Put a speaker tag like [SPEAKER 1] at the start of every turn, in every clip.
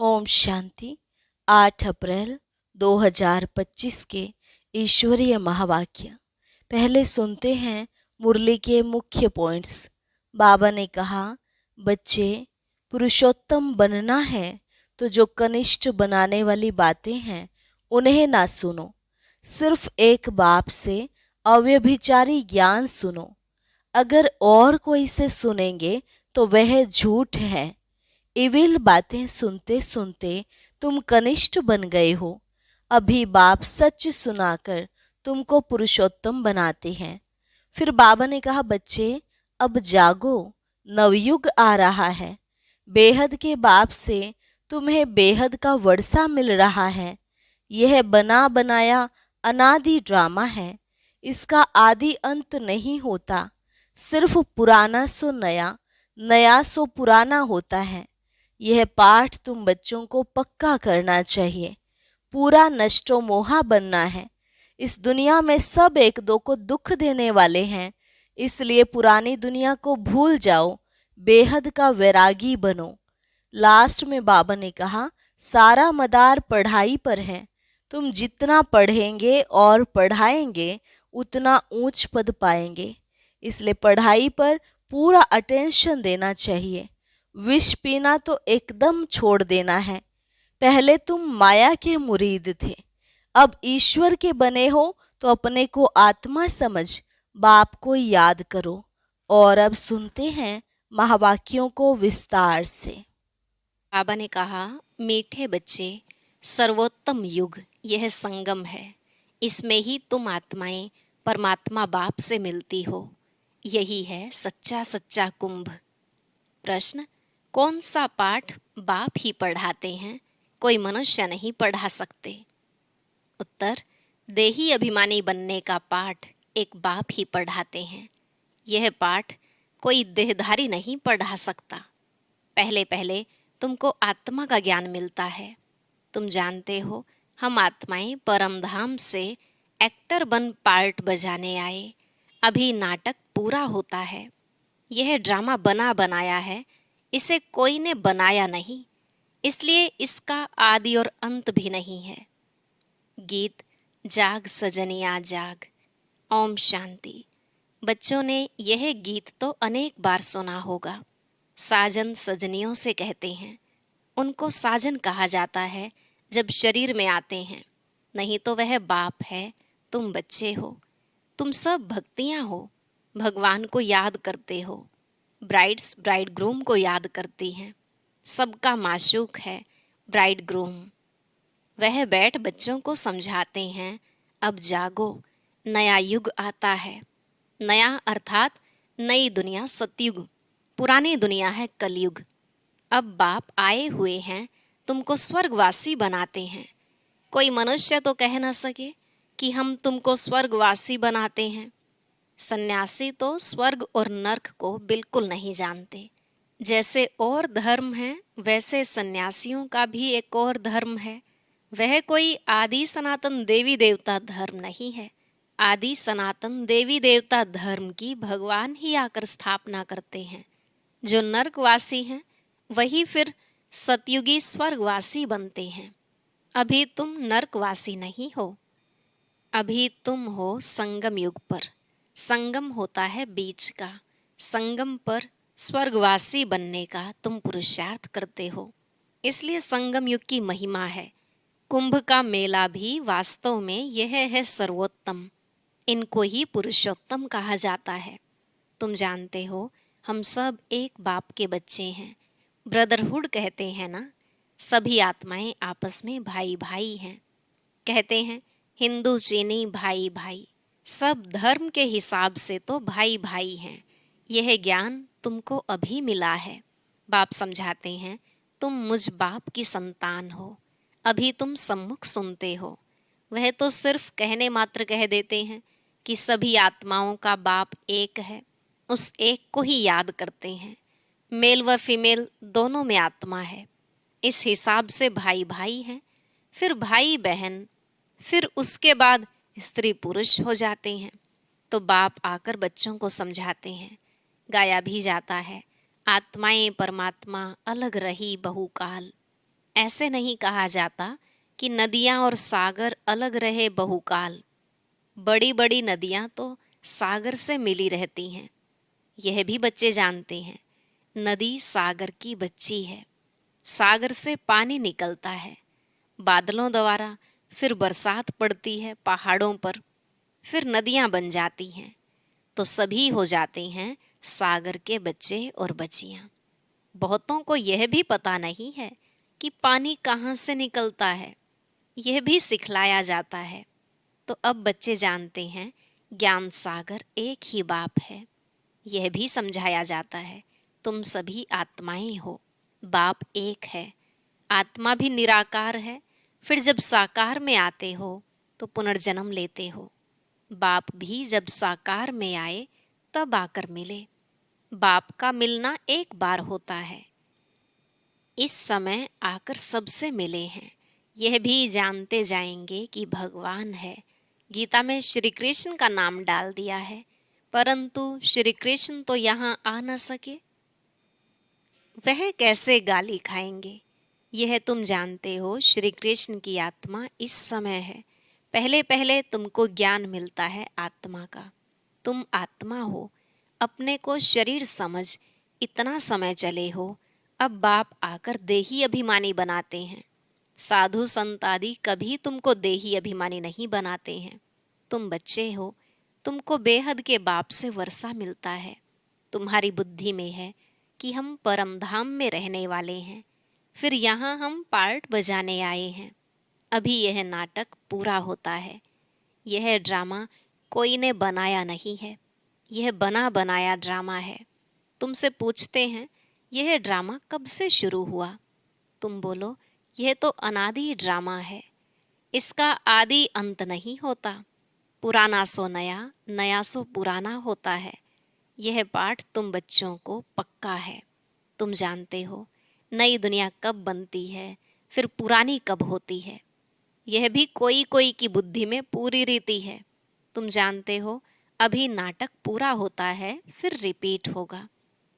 [SPEAKER 1] ओम शांति। 8 अप्रैल 2025 के ईश्वरीय महावाक्य। पहले सुनते हैं मुरली के मुख्य पॉइंट्स। बाबा ने कहा, बच्चे, पुरुषोत्तम बनना है तो जो कनिष्ठ बनाने वाली बातें हैं उन्हें ना सुनो, सिर्फ एक बाप से अव्यभिचारी ज्ञान सुनो। अगर और कोई से सुनेंगे तो वह झूठ है। इविल बातें सुनते सुनते तुम कनिष्ठ बन गए हो। अभी बाप सच सुनाकर तुमको पुरुषोत्तम बनाते हैं। फिर बाबा ने कहा, बच्चे अब जागो, नवयुग आ रहा है। बेहद के बाप से तुम्हें बेहद का वर्षा मिल रहा है। यह बना बनाया अनादि ड्रामा है। इसका आदि अंत नहीं होता। सिर्फ पुराना सो नया, नया सो पुराना होता है। यह पाठ तुम बच्चों को पक्का करना चाहिए। पूरा नष्टो मोहा बनना है। इस दुनिया में सब एक दो को दुख देने वाले हैं, इसलिए पुरानी दुनिया को भूल जाओ, बेहद का वैरागी बनो। लास्ट में बाबा ने कहा, सारा मदार पढ़ाई पर है। तुम जितना पढ़ेंगे और पढ़ाएंगे उतना ऊंच पद पाएंगे, इसलिए पढ़ाई पर पूरा अटेंशन देना चाहिए। विष पीना तो एकदम छोड़ देना है। पहले तुम माया के मुरीद थे, अब ईश्वर के बने हो तो अपने को आत्मा समझ बाप को याद करो। और अब सुनते हैं महावाक्यों को विस्तार से।
[SPEAKER 2] बाबा ने कहा, मीठे बच्चे, सर्वोत्तम युग यह संगम है। इसमें ही तुम आत्माएं परमात्मा बाप से मिलती हो। यही है सच्चा सच्चा कुंभ। प्रश्न, कौन सा पाठ बाप ही पढ़ाते हैं, कोई मनुष्य नहीं पढ़ा सकते? उत्तर, देही अभिमानी बनने का पाठ एक बाप ही पढ़ाते हैं। यह पाठ कोई देहधारी नहीं पढ़ा सकता। पहले पहले तुमको आत्मा का ज्ञान मिलता है। तुम जानते हो, हम आत्माएं परमधाम से एक्टर बन पार्ट बजाने आए। अभी नाटक पूरा होता है। यह ड्रामा बना बनाया है, इसे कोई ने बनाया नहीं, इसलिए इसका आदि और अंत भी नहीं है। गीत जाग सजनिया जाग। ओम शांति। बच्चों ने यह गीत तो अनेक बार सुना होगा। साजन सजनियों से कहते हैं। उनको साजन कहा जाता है जब शरीर में आते हैं, नहीं तो वह बाप है, तुम बच्चे हो। तुम सब भक्तियां हो, भगवान को याद करते हो। ब्राइड्स ब्राइड ग्रूम को याद करती हैं। सबका माशूक है ब्राइड ग्रूम। वह बैठ बच्चों को समझाते हैं, अब जागो, नया युग आता है। नया अर्थात नई दुनिया सतयुग, पुरानी दुनिया है कलयुग। अब बाप आए हुए हैं, तुमको स्वर्गवासी बनाते हैं। कोई मनुष्य तो कह न सके कि हम तुमको स्वर्गवासी बनाते हैं। सन्यासी तो स्वर्ग और नर्क को बिल्कुल नहीं जानते। जैसे और धर्म है, वैसे सन्यासियों का भी एक और धर्म है। वह कोई आदि सनातन देवी देवता धर्म नहीं है। आदि सनातन देवी देवता धर्म की भगवान ही आकर स्थापना करते हैं। जो नर्कवासी हैं वही फिर सतयुगी स्वर्गवासी बनते हैं। अभी तुम नर्कवासी नहीं हो, अभी तुम हो संगम युग पर। संगम होता है बीच का। संगम पर स्वर्गवासी बनने का तुम पुरुषार्थ करते हो, इसलिए संगम युग की महिमा है। कुंभ का मेला भी वास्तव में यह है सर्वोत्तम। इनको ही पुरुषोत्तम कहा जाता है। तुम जानते हो, हम सब एक बाप के बच्चे हैं। ब्रदरहुड कहते हैं ना, सभी आत्माएं आपस में भाई भाई हैं। कहते हैं हिंदू चीनी भाई भाई, सब धर्म के हिसाब से तो भाई भाई हैं। यह ज्ञान तुमको अभी मिला है। बाप समझाते हैं, तुम मुझ बाप की संतान हो। अभी तुम सम्मुख सुनते हो। वह तो सिर्फ कहने मात्र कह देते हैं कि सभी आत्माओं का बाप एक है। उस एक को ही याद करते हैं। मेल व फीमेल दोनों में आत्मा है, इस हिसाब से भाई भाई हैं। फिर भाई बहन, फिर उसके बाद स्त्री पुरुष हो जाते हैं। तो बाप आकर बच्चों को समझाते हैं। गाया भी जाता है, आत्माएं परमात्मा अलग रही बहुकाल। ऐसे नहीं कहा जाता कि नदियाँ और सागर अलग रहे बहुकाल। बड़ी बड़ी नदियाँ तो सागर से मिली रहती हैं। यह भी बच्चे जानते हैं, नदी सागर की बच्ची है। सागर से पानी निकलता है बादलों द्वारा, फिर बरसात पड़ती है पहाड़ों पर, फिर नदियाँ बन जाती हैं, तो सभी हो जाते हैं सागर के बच्चे और बच्चियाँ। बहुतों को यह भी पता नहीं है कि पानी कहाँ से निकलता है, यह भी सिखलाया जाता है। तो अब बच्चे जानते हैं ज्ञान सागर एक ही बाप है। यह भी समझाया जाता है तुम सभी आत्माएं हो, बाप एक है। आत्मा भी निराकार है, फिर जब साकार में आते हो तो पुनर्जन्म लेते हो। बाप भी जब साकार में आए तब आकर मिले। बाप का मिलना एक बार होता है, इस समय आकर सबसे मिले हैं। यह भी जानते जाएंगे कि भगवान है। गीता में श्री कृष्ण का नाम डाल दिया है, परंतु श्री कृष्ण तो यहाँ आ न सके, वह कैसे गाली खाएंगे। यह तुम जानते हो, श्री कृष्ण की आत्मा इस समय है। पहले पहले तुमको ज्ञान मिलता है आत्मा का। तुम आत्मा हो, अपने को शरीर समझ इतना समय चले हो। अब बाप आकर देही अभिमानी बनाते हैं। साधु संत आदि कभी तुमको देही अभिमानी नहीं बनाते हैं। तुम बच्चे हो, तुमको बेहद के बाप से वर्षा मिलता है। तुम्हारी बुद्धि में है कि हम परम धाम में रहने वाले हैं, फिर यहाँ हम पार्ट बजाने आए हैं। अभी यह नाटक पूरा होता है। यह ड्रामा कोई ने बनाया नहीं है, यह बना बनाया ड्रामा है। तुमसे पूछते हैं यह ड्रामा कब से शुरू हुआ? तुम बोलो यह तो अनादि ड्रामा है, इसका आदि अंत नहीं होता। पुराना सो नया, नया सो पुराना होता है। यह पाठ तुम बच्चों को पक्का है। तुम जानते हो नई दुनिया कब बनती है, फिर पुरानी कब होती है। यह भी कोई कोई की बुद्धि में पूरी रीति है। तुम जानते हो अभी नाटक पूरा होता है, फिर रिपीट होगा।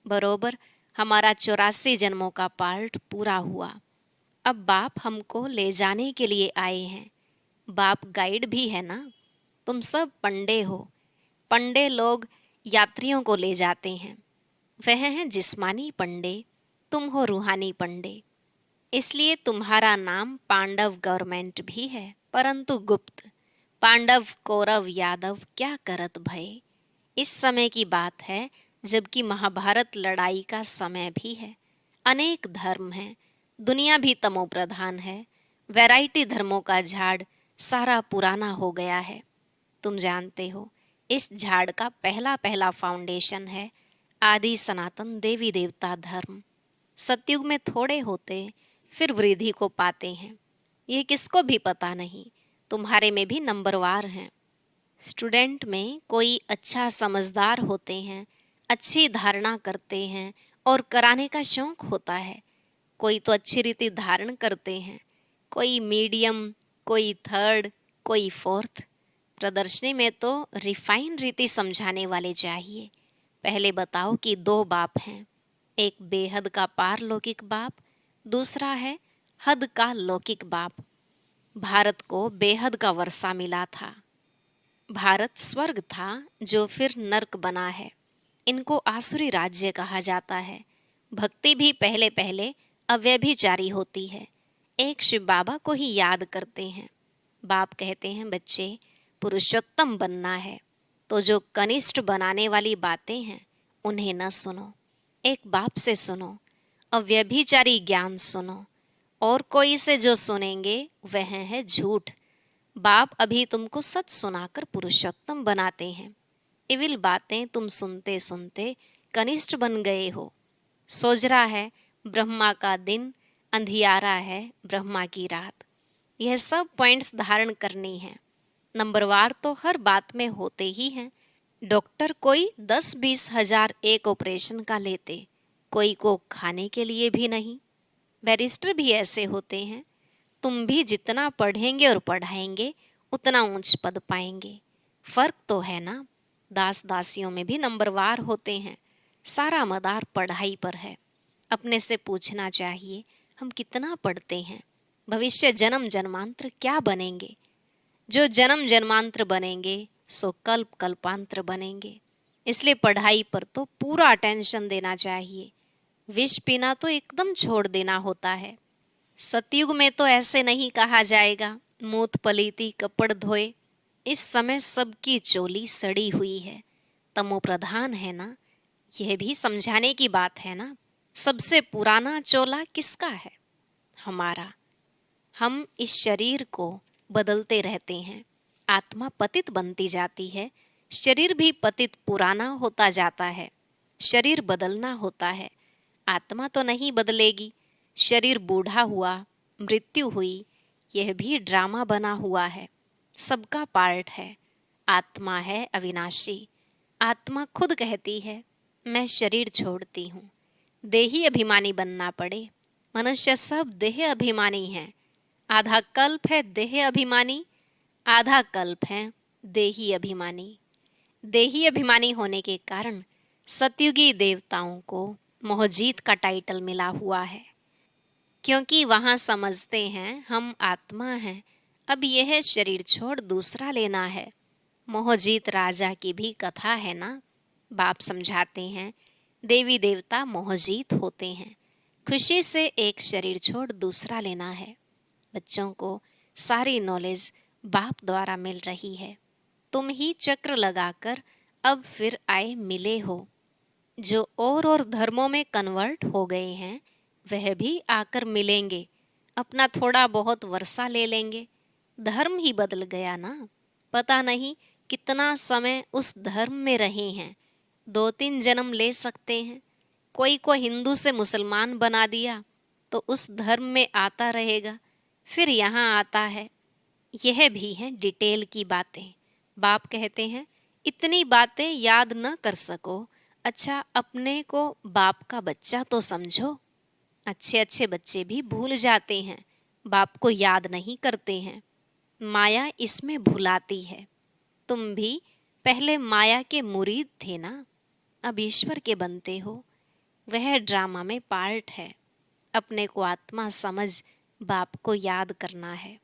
[SPEAKER 2] बरोबर हमारा 84 जन्मों का पार्ट पूरा हुआ। अब बाप हमको ले जाने के लिए आए हैं। बाप गाइड भी है ना। तुम सब पंडे हो। पंडे लोग यात्रियों को ले जाते हैं। वह हैं जिस्मानी पंडे, तुम हो रूहानी पंडे। इसलिए तुम्हारा नाम पांडव गवर्नमेंट भी है, परंतु गुप्त। पांडव कौरव यादव क्या करत भय। इस समय की बात है जबकि महाभारत लड़ाई का समय भी है। अनेक धर्म हैं, दुनिया भी तमो प्रधान है। वैरायटी धर्मों का झाड़ सारा पुराना हो गया है। तुम जानते हो इस झाड़ का पहला पहला फाउंडेशन है आदि सनातन देवी देवता धर्म। सतयुग में थोड़े होते, फिर वृद्धि को पाते हैं। यह किसको भी पता नहीं। तुम्हारे में भी नंबरवार हैं। स्टूडेंट में कोई अच्छा समझदार होते हैं, अच्छी धारणा करते हैं और कराने का शौक होता है। कोई तो अच्छी रीति धारण करते हैं, कोई मीडियम, कोई थर्ड, कोई फोर्थ। प्रदर्शनी में तो रिफाइन रीति समझाने वाले चाहिए। पहले बताओ कि दो बाप हैं, एक बेहद का पारलौकिक बाप, दूसरा है हद का लौकिक बाप। भारत को बेहद का वर्षा मिला था। भारत स्वर्ग था जो फिर नर्क बना है। इनको आसुरी राज्य कहा जाता है। भक्ति भी पहले पहले अव्यभिचारी होती है। एक शिव बाबा को ही याद करते हैं। बाप कहते हैं बच्चे पुरुषोत्तम बनना है, तो जो कनिष्ठ बनाने वाली बातें हैं उन्हें न सुनो, एक बाप से सुनो। अव्यभिचारी ज्ञान सुनो, और कोई से जो सुनेंगे वह है झूठ। बाप अभी तुमको सच सुनाकर पुरुषोत्तम बनाते हैं। इविल बातें तुम सुनते सुनते कनिष्ठ बन गए हो। सोजरा है ब्रह्मा का दिन, अंधियारा है ब्रह्मा की रात। यह सब पॉइंट्स धारण करनी है। नंबरवार तो हर बात में होते ही हैं। डॉक्टर कोई 10-20 हजार एक ऑपरेशन का लेते, कोई को खाने के लिए भी नहीं। बैरिस्टर भी ऐसे होते हैं। तुम भी जितना पढ़ेंगे और पढ़ाएंगे उतना ऊंच पद पाएंगे। फर्क तो है ना। दास दासियों में भी नंबरवार होते हैं। सारा मदार पढ़ाई पर है। अपने से पूछना चाहिए हम कितना पढ़ते हैं, भविष्य जन्म जन्मांतर क्या बनेंगे, जो जन्म जन्मांतर बनेंगे सो कल्प कल्पांतर बनेंगे। इसलिए पढ़ाई पर तो पूरा अटेंशन देना चाहिए, विष पीना तो एकदम छोड़ देना होता है। सतयुग में तो ऐसे नहीं कहा जाएगा मूत पलीती कपड़ धोए। इस समय सबकी चोली सड़ी हुई है, तमो प्रधान है ना, यह भी समझाने की बात है ना। सबसे पुराना चोला किसका है? हमारा। हम इस शरीर को बदलते रहते हैं, आत्मा पतित बनती जाती है, शरीर भी पतित पुराना होता जाता है। शरीर बदलना होता है, आत्मा तो नहीं बदलेगी। शरीर बूढ़ा हुआ, मृत्यु हुई, यह भी ड्रामा बना हुआ है, सबका पार्ट है। आत्मा है अविनाशी। आत्मा खुद कहती है मैं शरीर छोड़ती हूँ। देही अभिमानी बनना पड़े। मनुष्य सब देह अभिमानी हैं। आधा कल्प है देह अभिमानी, आधा कल्प है देही अभिमानी। देही अभिमानी होने के कारण सतयुगी देवताओं को मोहजीत का टाइटल मिला हुआ है, क्योंकि वहां समझते हैं हम आत्मा हैं, अब यह शरीर छोड़ दूसरा लेना है। मोहजीत राजा की भी कथा है ना। बाप समझाते हैं देवी देवता मोहजीत होते हैं, खुशी से एक शरीर छोड़ दूसरा लेना है। बच्चों को सारी नॉलेज बाप द्वारा मिल रही है। तुम ही चक्र लगाकर अब फिर आए मिले हो। जो और धर्मों में कन्वर्ट हो गए हैं वह भी आकर मिलेंगे, अपना थोड़ा बहुत वर्षा ले लेंगे। धर्म ही बदल गया ना। पता नहीं कितना समय उस धर्म में रहे हैं, 2-3 जन्म ले सकते हैं। कोई को हिंदू से मुसलमान बना दिया तो उस धर्म में आता रहेगा, फिर यहाँ आता है। यह भी है डिटेल की बातें। बाप कहते हैं इतनी बातें याद न कर सको, अच्छा अपने को बाप का बच्चा तो समझो। अच्छे अच्छे बच्चे भी भूल जाते हैं, बाप को याद नहीं करते हैं। माया इसमें भुलाती है। तुम भी पहले माया के मुरीद थे ना, अब ईश्वर के बनते हो। वह ड्रामा में पार्ट है। अपने को आत्मा समझ बाप को याद करना है।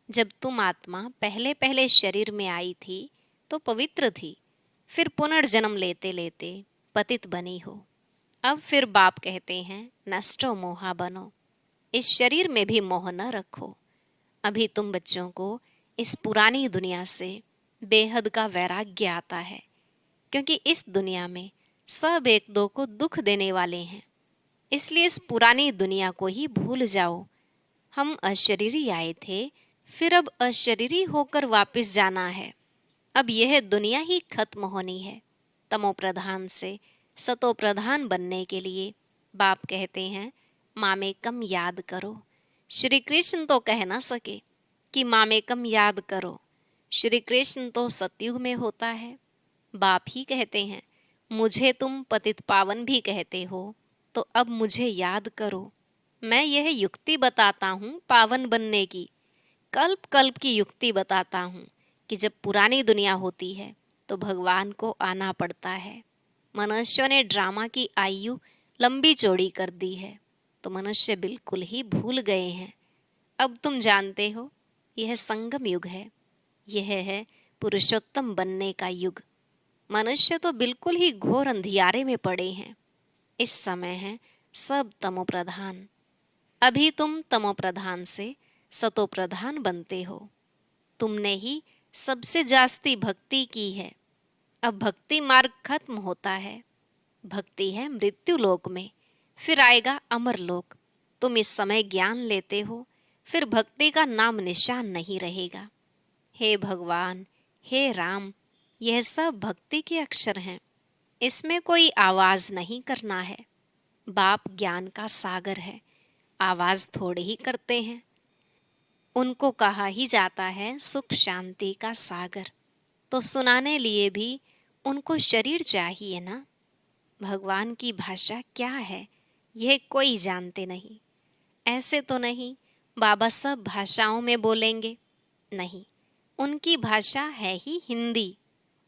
[SPEAKER 2] जब तुम आत्मा पहले पहले शरीर में आई थी तो पवित्र थी, फिर पुनर्जन्म लेते लेते पतित बनी हो। अब फिर बाप कहते हैं नष्टो मोहा बनो, इस शरीर में भी मोह न रखो। अभी तुम बच्चों को इस पुरानी दुनिया से बेहद का वैराग्य आता है, क्योंकि इस दुनिया में सब एक दो को दुख देने वाले हैं। इसलिए इस पुरानी दुनिया को ही भूल जाओ। हम अशरीरी आए थे, फिर अब अशरीरी होकर वापस जाना है। अब यह दुनिया ही खत्म होनी है। तमो प्रधान से सतो प्रधान बनने के लिए बाप कहते हैं मामेकम याद करो। श्री कृष्ण तो कह ना सके कि मामेकम याद करो। श्री कृष्ण तो सतयुग में होता है। बाप ही कहते हैं मुझे तुम पतित पावन भी कहते हो, तो अब मुझे याद करो। मैं यह युक्ति बताता हूँ पावन बनने की, कल्प कल्प की युक्ति बताता हूँ कि जब पुरानी दुनिया होती है तो भगवान को आना पड़ता है। मनुष्यों ने ड्रामा की आयु लंबी चौड़ी कर दी है, तो मनुष्य बिल्कुल ही भूल गए हैं। अब तुम जानते हो यह संगम युग है, यह है पुरुषोत्तम बनने का युग। मनुष्य तो बिल्कुल ही घोर अंधियारे में पड़े हैं। इस समय है सब तमो प्रधान। अभी तुम तमो प्रधान से सतो प्रधान बनते हो। तुमने ही सबसे जास्ती भक्ति की है। अब भक्ति मार्ग खत्म होता है। भक्ति है मृत्यु लोक में, फिर आएगा अमर लोक। तुम इस समय ज्ञान लेते हो, फिर भक्ति का नाम निशान नहीं रहेगा। हे भगवान, हे राम, यह सब भक्ति के अक्षर हैं। इसमें कोई आवाज नहीं करना है। बाप ज्ञान का सागर है, आवाज थोड़े ही करते हैं। उनको कहा ही जाता है सुख शांति का सागर, तो सुनाने लिए भी उनको शरीर चाहिए ना। भगवान की भाषा क्या है यह कोई जानते नहीं। ऐसे तो नहीं बाबा सब भाषाओं में बोलेंगे, नहीं, उनकी भाषा है ही हिंदी।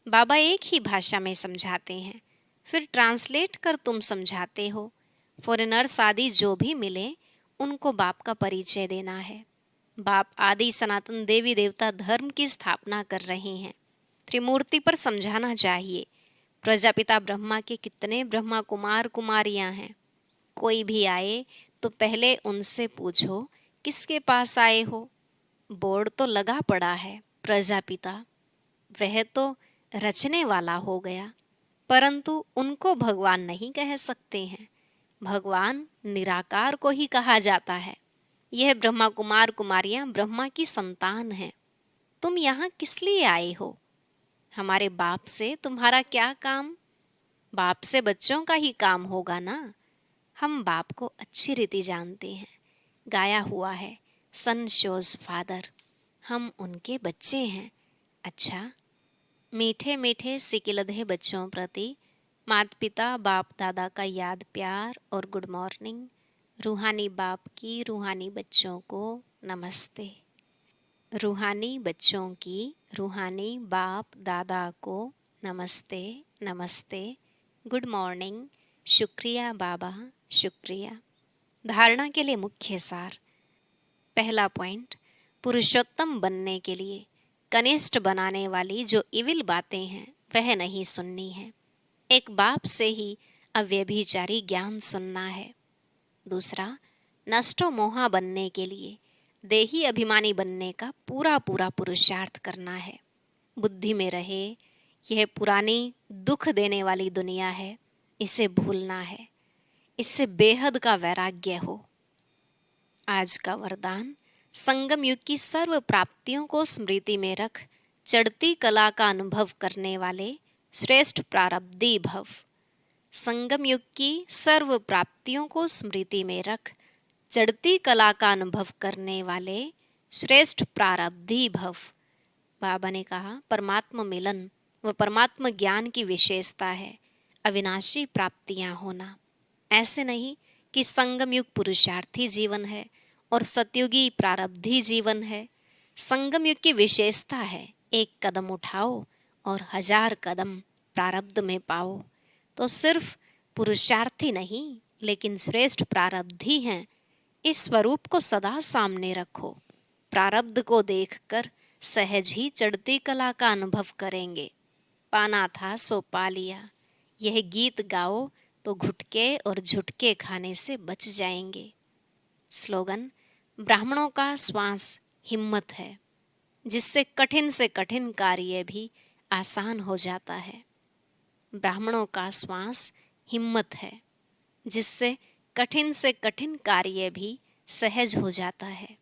[SPEAKER 2] बाबा एक ही भाषा में समझाते हैं, फिर ट्रांसलेट कर तुम समझाते हो। फॉरेनर्स आदि जो भी मिले उनको बाप का परिचय देना है। बाप आदि सनातन देवी देवता धर्म की स्थापना कर रहे हैं। त्रिमूर्ति पर समझाना चाहिए। प्रजापिता ब्रह्मा के कितने ब्रह्मा कुमार कुमारियां हैं। कोई भी आए तो पहले उनसे पूछो किसके पास आए हो। बोर्ड तो लगा पड़ा है प्रजापिता, वह तो रचने वाला हो गया, परंतु उनको भगवान नहीं कह सकते हैं। भगवान निराकार को ही कहा जाता है। यह ब्रह्मा कुमार कुमारियां ब्रह्मा की संतान हैं। तुम यहाँ किस लिए आए हो? हमारे बाप से तुम्हारा क्या काम? बाप से बच्चों का ही काम होगा ना। हम बाप को अच्छी रीति जानते हैं। गाया हुआ है, सन शोज फादर। हम उनके बच्चे हैं। अच्छा, मीठे मीठे सिकिलधे बच्चों प्रति माता पिता बाप दादा का याद प्यार और गुड मॉर्निंग। रूहानी बाप की रूहानी बच्चों को नमस्ते। रूहानी बच्चों की रूहानी बाप दादा को नमस्ते नमस्ते, गुड मॉर्निंग, शुक्रिया बाबा, शुक्रिया। धारणा के लिए मुख्य सार। पहला पॉइंट, पुरुषोत्तम बनने के लिए कनिष्ठ बनाने वाली जो इविल बातें हैं वह नहीं सुननी है। एक बाप से ही अव्यभिचारी ज्ञान सुनना है। दूसरा, नष्टो मोहा बनने के लिए देही अभिमानी बनने का पूरा पूरा पुरुषार्थ करना है। बुद्धि में रहे यह पुरानी दुख देने वाली दुनिया है, इसे भूलना है, इससे बेहद का वैराग्य हो। आज का वरदान, संगम युग की सर्व प्राप्तियों को स्मृति में रख चढ़ती कला का अनुभव करने वाले श्रेष्ठ प्रारब्धी भव। संगम युग की सर्व प्राप्तियों को स्मृति में रख चढ़ती कला का अनुभव करने वाले श्रेष्ठ प्रारब्धी भव। बाबा ने कहा, परमात्मा मिलन व परमात्मा ज्ञान की विशेषता है अविनाशी प्राप्तियां होना। ऐसे नहीं कि संगम युग पुरुषार्थी जीवन है और सतयुगी प्रारब्धी जीवन है। संगम युग की विशेषता है एक कदम उठाओ और 1000 कदम प्रारब्ध में पाओ। तो सिर्फ पुरुषार्थी नहीं लेकिन श्रेष्ठ प्रारब्धी हैं। इस स्वरूप को सदा सामने रखो। प्रारब्ध को देखकर सहज ही चढ़ती कला का अनुभव करेंगे। पाना था सो पा लिया, यह गीत गाओ तो घुटके और झुटके खाने से बच जाएंगे। स्लोगन, ब्राह्मणों का श्वास हिम्मत है, जिससे कठिन से कठिन कार्य भी आसान हो जाता है। ब्राह्मणों का श्वास हिम्मत है, जिससे कठिन से कठिन कार्य भी सहज हो जाता है।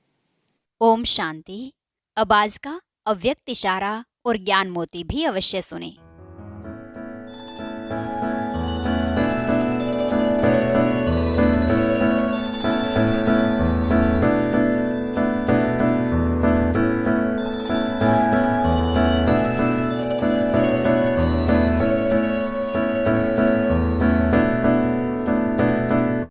[SPEAKER 3] ओम शांति। अब आज का अव्यक्त इशारा और ज्ञान मोती भी अवश्य सुने।